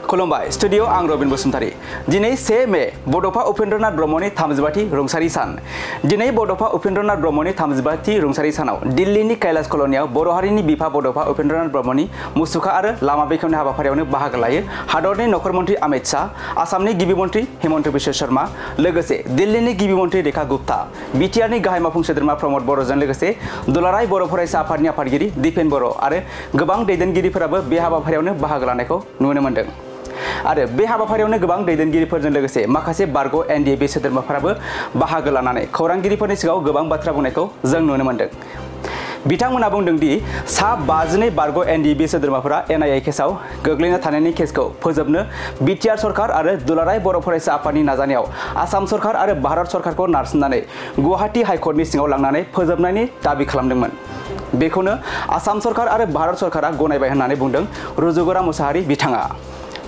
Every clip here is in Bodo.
खुलुमबाय स्टुडियो आं रबिन बसुमतारी दिनै 1 मे बड'फा उपेन्द्रनाथ ब्रह्मनि 35थि रुंसारि सान दिनै बड'फा उपेन्द्रनाथ ब्रह्मनि 35थि रुंसारि सानाव दिल्लीनि कैलाश कल'नियाव बर' हारिनि बिफा बड'फा उपेन्द्रनाथ ब्रह्मनि मुसुखा आरो लामा बेखेवनाय हाबाफारियावनो बाहागो लायो हादरनि नखर मन्त्रि अमित शाह आसामनि गिबि मन्त्रि हेमन्त बिश्व शर्मा लोगोसे दिल्लीनि गिबि मन्त्रि रेखा गुप्ता बिटिआरनि गाहाय मावफुं सोद्रोमा प्रमद बर'जों लोगोसे दुलाराय बर' फरायसा आफादनि आफादगिरि दिपेन बर' आरो गोबां दैदेनगिरिफोराबो बे हाबाफारियावनो बाहागो लानायखौ नुनो मोन्दों आरो बे हाबाफारियावनो गोबां दैदेनगिरिफोरजों लोगोसे माखासे बारग' एनडिएबि सोद्रोमाफोराबो बाहागो लानानै खौरांगिरिफोरनि सिगाङाव गोबां बाथ्रा बुंनायखौ जों नुनो मोन्दों बिथांमोना बुंदों दि सा 52 बारग' एनडिएबि सोद्रोमाफोरा एनआईए केसआव गोग्लैना थानायनि केसखौ फोजोबनो बिटिआर सरकार आरो दुलाराय बर' फरायसा आफादनि नाजानायाव आसाम सरकार आरो भारत सरकारखौ नारसिननानै गुवाहाटी हाइकर्टनि सिङाव लांनानै फोजोबनायनि दाबि खालामदोंमोन बेखौनो आसाम सरकार आरो भारत सरकारा गनायबाय होननानै बुंदों रुजुगोरा मुसाहारि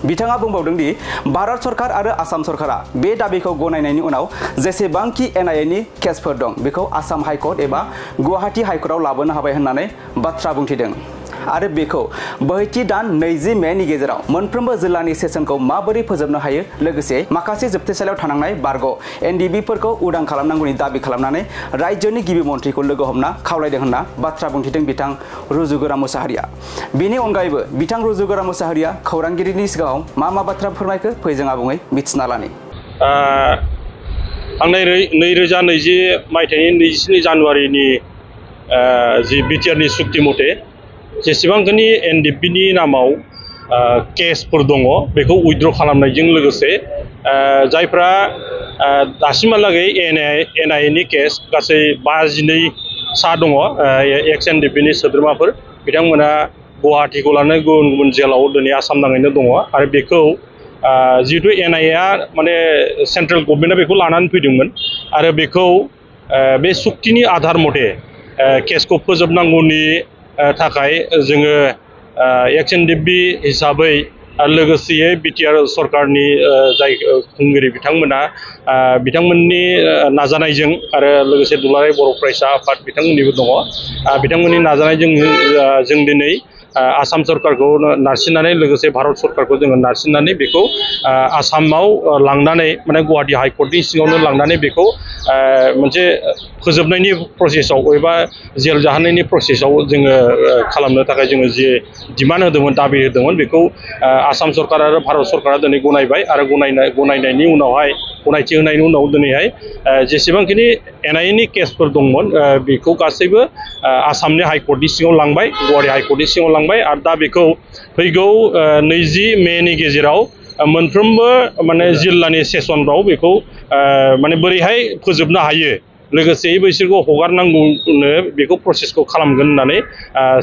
बिथाङा बुंबावदों दि भारत सरकार आरो आसाम सरकारा बे दाबिखौ गनायनायनि उनाव जेसेबांखि एनआईएनि केसफोर दं बेखौ आसाम हाइकर्ट एबा गुवाहाटी हाइकर्टआव लाबोनो हाबाय होननानै बाथ्रा बुंथिदों आरो बेखौ बैथि दान 20 मेनि गेजेराव मोनफ्रोमबो जिल्लानि सेसनखौ माबोरै फोजोबनो हायो लोगोसे माखासे जोबथेसालियाव थानांनाय बारग' एनडिएबिफोरखौ उदां खालामनांगौनि दाबि खालामनानै रायजोनि गिबि मन्थ्रिखौ लोगो हमना खावलायदों होनना बाथ्रा बुंथिदों बिथां रुजुगोरा मुसाहारिया बेनि अनगायैबो बिथां रुजुगोरा मुसाहारिया खौरांगिरिनि सिगाङाव मा बाथ्रा फोरमायखो फै जों आबुङै मिथिना लानि आं 2020 मायथाइनि 27 जानुवारिनि जि बिटिआरनि सुक्ति मथे जेसेबांखिनि एनडिएबिनि नामाव केसफोर दङ बेखौ उइथड्र खालामनायजों लोगोसे जायफ्रा दासिमहालागै एनआईएनि केस गासै 52 सा दङ एक्स एनडिएबिनि सोद्रोमाफोर बिथांमोना गुवाहाटीखौ लानानै गुबुन गुबुन जेलाव दिनै आसाम नाङैनो दङ आरो बेखौ जिहेतु एनआईएआ माने सेन्ट्रेल गभर्नमेन्टआ बेखौ लानानै फैदोंमोन आरो बेखौ बे सुक्तिनि आधार मथे केसखौ फोजोबनांगौनि थाखाय जोङो एक्स एनडिएबि हिसाबै लोगोसेयै बिटिआर सरकारनि जाय खुंगिरि बिथांमोननि नाजानायजों आरो लोगोसे दुलाराय बर' फरायसा आफाद बिथांमोननिबो दङ बिथांमोननि नाजानायजों जों दिनै आसाम सरकारखौ नारसिननानै लोगोसे भारत सरकारखौ जोङो नारसिननानै बेखौ आसामाव लांनानै माने गुवाहाटी हाइकर्टनि सिङावनो लांनानै बेखौ मोनसे फोजोबनायनि प्रसेसआव एबा जेल जाहोनायनि प्रसेसआव जोङो खालामनो थाखाय जोङो जे डिमान्ड होदोंमोन दाबि होदोंमोन बेखौ आसाम सरकार आरो भारत सरकारा दिनै गनायबाय आरो गनायनायनि उनावहाय गनायथि होनायनि उनाव दिनैहाय जेसेबांखिनि एनआईएनि केसफोर दंमोन बेखौ गासैबो आसामनि हाइकर्टनि सिङाव लांबाय गुवाहाटी हाइकर्टनि सिङाव लांबाय आरो दा बेखौ फैगौ 20 मेनि गेजेराव मोनफ्रोमबो माने जिल्लानि सेसनफ्राव बेखौ माने बोरैहाय फोजोबनो हायो लोगोसे बैसोरखौ हगारनांगौनो बेखौ प्रसेसखौ खालामगोन होननानै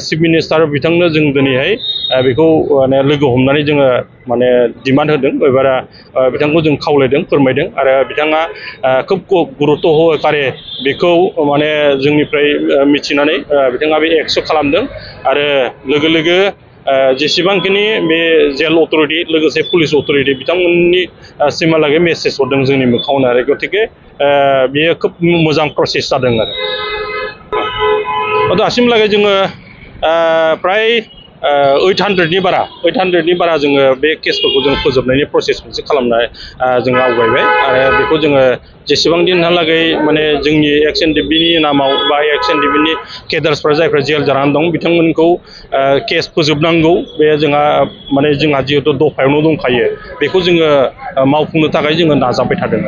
चिफ मिनिस्टार बिथांनो जों दिनैहाय बेखौ माने लोगो हमनानै जोङो माने डिमान्ड होदों एबा बिथांखौ जों खावलायदों फोरमायदों आरो बिथाङा खोब गुरुत्व होकारे बेखौ माने जोंनिफ्राय मिथिनानै बिथाङा बे एक्सेप्ट खालामदों आरो लोगो जेसेबांखिनि बे जेल अथरिटि लोगोसे पुलिस अथरिटि बिथांमोननि सिमहालागै मेसेज हरदों जोंनि मोखाङावनो आरो गतिके बेयो खोब मोजां प्रसेस जादों आरो दासिमहालागै जोङो प्राय 800नि बारा जोङो बे केसफोरखौ जों फोजोबनायनि प्रसेस मोनसे खालामनाय जों आवगायबाय आरो बेखौ जोङो जेसेबां दिनहालागै माने जोंनि एक्स एनडिएबिनि नामाव बा एक्स एनडिएबिनि केडार्सफ्रा जायफ्रा जेल जानानै दं बिथांमोनखौ केस फोजोबनांगौ बे जोंहा जिहेतु दफायावनो दंखायो बेखौ जोङो मावफुंनो थाखाय जोङो नाजाबाय थादों